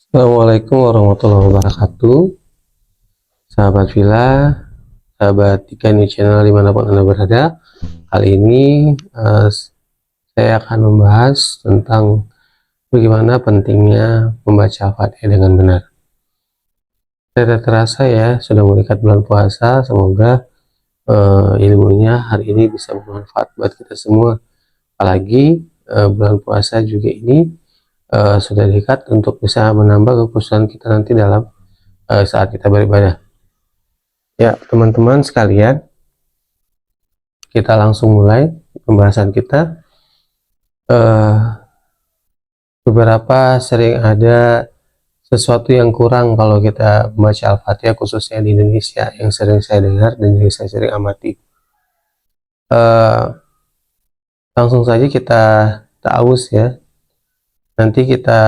Assalamualaikum warahmatullahi wabarakatuh. Sahabat Villa, sahabat Tika New Channel dimanapun Anda berada. Kali ini saya akan membahas tentang bagaimana pentingnya membaca Al-Fatihah dengan benar. Tidak terasa ya, sudah mendekat bulan puasa. Semoga ilmunya hari ini bisa bermanfaat buat kita semua. Apalagi bulan puasa juga ini sudah dekat untuk bisa menambah kekhusyuan kita nanti dalam saat kita beribadah. Ya, teman-teman sekalian, kita langsung mulai pembahasan kita. Beberapa sering ada sesuatu yang kurang kalau kita membaca Al-Fatihah, khususnya di Indonesia, yang sering saya dengar dan juga saya sering amati. Langsung saja kita ta'awuz ya. Nanti kita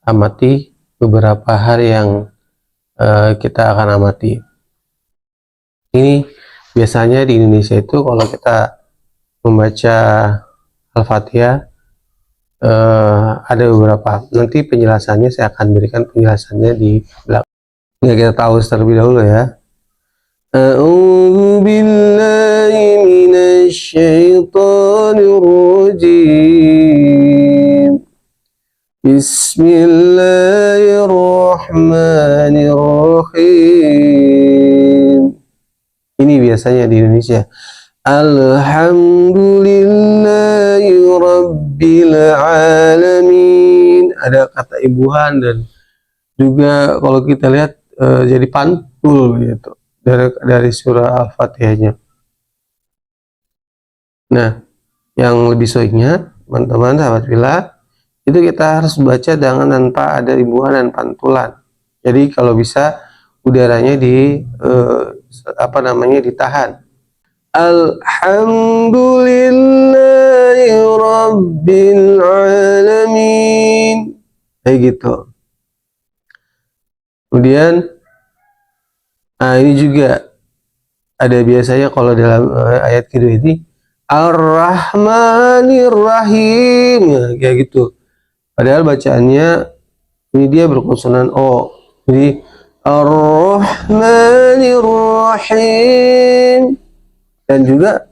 amati beberapa hal yang kita akan amati. Ini biasanya di Indonesia itu kalau kita membaca Al-Fatihah ada beberapa. Nanti penjelasannya saya akan berikan penjelasannya di belakang. Ya, kita tahu terlebih dahulu ya. A'udzu billahi minasy syaithanir rajim. Bismillahirrahmanirrahim. Ini biasanya di Indonesia. Alhamdulillahi Rabbil Alamin. Ada kata ibuhan dan juga kalau kita lihat jadi pantul gitu dari surah Al-Fatihahnya. Nah, yang lebih soalnya teman-teman sahabat Villa, itu kita harus baca dengan tanpa ada ibuhan dan pantulan. Jadi kalau bisa udaranya ditahan. Alhamdulillahi Rabbil Alamin. Kayak gitu. Kemudian ini juga ada biasanya kalau dalam ayat kedua ini Ar-Rahmanir Rahim, ya, kayak gitu. Padahal bacaannya ini dia berkonsonan O. Jadi Ar-Rahmanir Rahim. Dan juga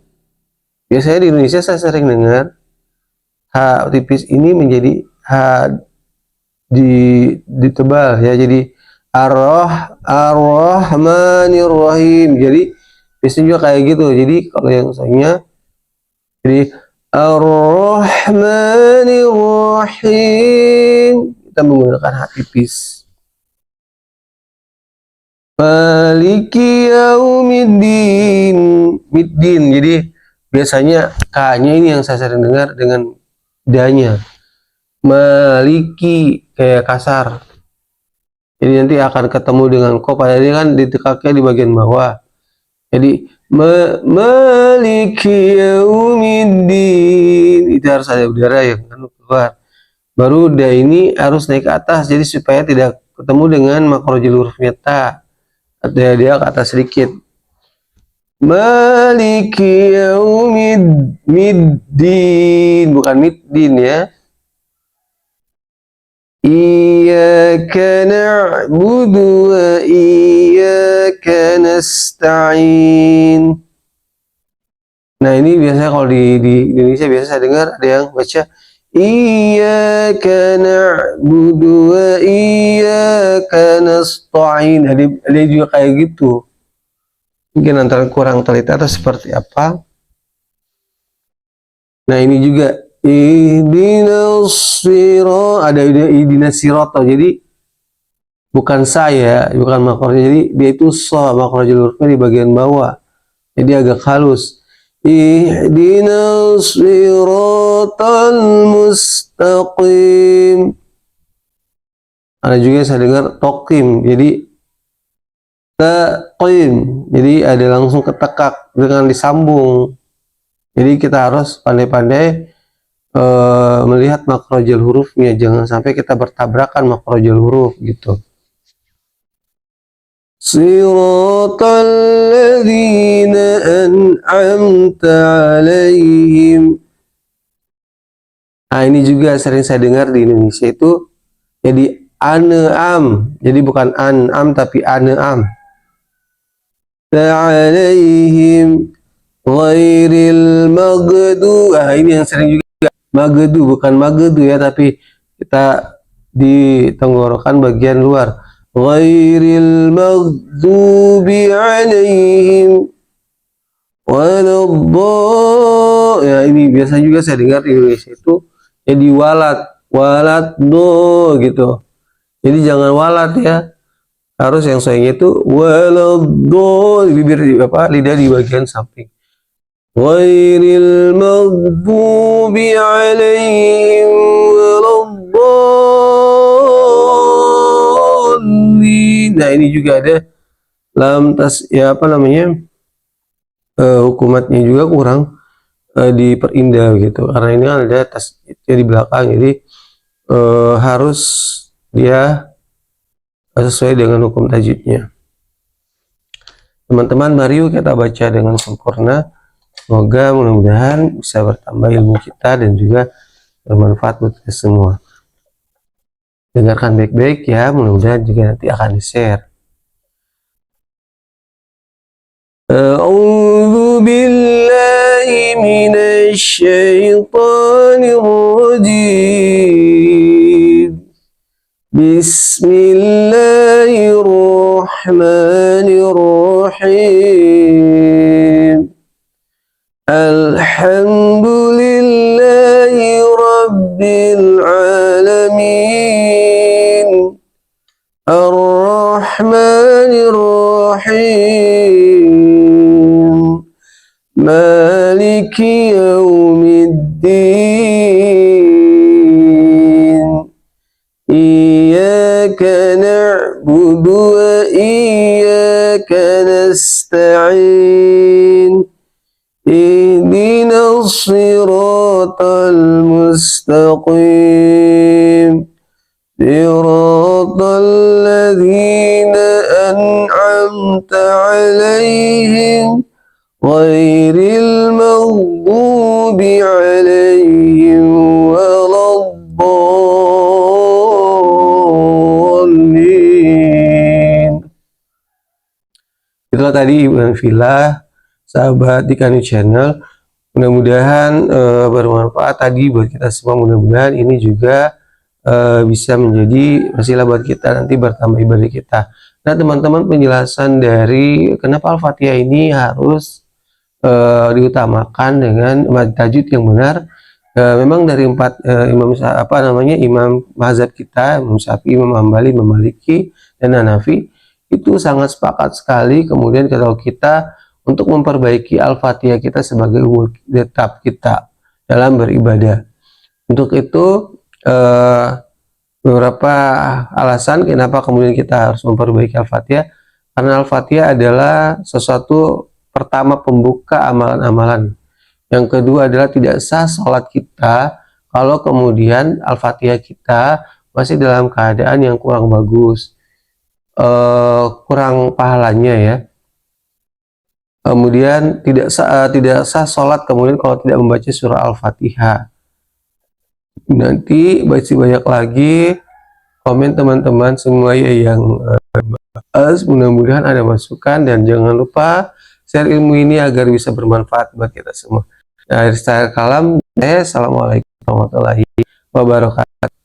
biasanya di Indonesia saya sering dengar H tipis ini menjadi H ditebal ya, jadi Ar-Rahmanir Rahim. Jadi biasanya juga kayak gitu. Jadi kalau yang saya jadi Ar-Rahmanir Rahim, kita menggunakan H tipis. Maliki Yaumiddin, middin. Jadi biasanya K-nya ini yang saya sering dengar dengan D-nya. Maliki kayak kasar. Jadi nanti akan ketemu dengan ko, padahal ini kan ditekaknya di bagian bawah. Jadi Maliki Yaumiddin, itu harus ada udara yang keluar. Baru D ini harus naik ke atas, jadi supaya tidak ketemu dengan makrojul hurufnya ta. Dia ke atas sedikit. Maliki Yaumiddin, bukan middin ya. Iyyaka na'budu wa iyyaka nasta'in. Nah, ini biasanya kalau di Indonesia biasa saya dengar ada yang baca Iyyaka na'budu wa iyyaka nasta'in. Ada juga kayak gitu. Mungkin antara kurang teliti atau seperti apa. Nah, ini juga Ihdinas sirat, ada ihdinas sirat, jadi bukan saya, bukan makrojnya, jadi dia itu so, makrojul hurufnya di bagian bawah, jadi agak halus. Ihdinas siratal mustaqim. Ada juga saya dengar tokim, jadi taqim, jadi ada langsung ketekak dengan disambung. Jadi kita harus pandai-pandai melihat makrojul hurufnya, jangan sampai kita bertabrakan makrojul huruf gitu. Siratal ladzina an'amta 'alaihim. Nah, ini juga sering saya dengar di Indonesia itu jadi An'am, jadi bukan an'am tapi an'am. Alaihim ghairil maghdu. Ini yang sering juga maghdu, bukan maghdu ya, tapi kita di tenggorokan bagian luar. Ghairil maghdubi alaihim waladhdallin. Ya, ini biasa juga saya dengar di Indonesia itu jadi walat do gitu. Jadi jangan walat ya. Harus yang sayangnya itu waladhdallin, bibir apa, lidah di bagian samping. Ghairil maghdubi alaihim waladhdallin. Nah, ini juga ada lam tas ya, apa namanya, hukumatnya juga kurang diperindah gitu, karena ini kan ada tas di belakang, jadi harus dia sesuai dengan hukum tajwidnya. Teman-teman, mari yuk kita baca dengan sempurna. Semoga mudah-mudahan bisa bertambah ilmu kita dan juga bermanfaat buat kita semua. Dengarkan baik-baik ya, mudah-mudahan juga nanti akan di-share. A'udzu billahi minasy syaithanir rajim. Bismillahirrahmanirrahim. Alhamdulillahi rabbil alamin. Ar-Rahmanir Rahim. Maliki yaumiddin. Iyyaka na'budu wa iyyaka nasta'in. Ihdinas siratal mustaqim. Siratal ladzina an'amta 'alaihim ghairil maghdubi 'alaihim waladdallin. Itulah tadi Ibu Villa, sahabat di Kanu Channel. Mudah-mudahan bermanfaat tadi buat kita semua. Mudah-mudahan ini juga bisa menjadi wasilah buat kita nanti bertambah ibadah kita. Nah teman-teman, penjelasan dari kenapa Al-Fatihah ini harus diutamakan dengan tajwid yang benar. Memang dari empat imam imam mazhab kita, Imam Syafi'i, Imam Hambali, Imam Maliki, dan Hanafi, itu sangat sepakat sekali. Kemudian kalau kita untuk memperbaiki Al-Fatihah kita sebagai umul tetap kita dalam beribadah, untuk itu beberapa alasan kenapa kemudian kita harus memperbaiki Al-Fatihah. Karena Al-Fatihah adalah sesuatu pertama pembuka amalan-amalan. Yang kedua adalah tidak sah sholat kita kalau kemudian Al-Fatihah kita masih dalam keadaan yang kurang bagus, kurang pahalanya ya. Kemudian tidak sah sholat kemudian kalau tidak membaca surah Al-Fatihah. Nanti baca banyak lagi komen teman-teman semua ya yang mudah-mudahan ada masukan, dan jangan lupa share ilmu ini agar bisa bermanfaat buat kita semua. Nah, akhir saya kalam, assalamualaikum warahmatullahi wabarakatuh.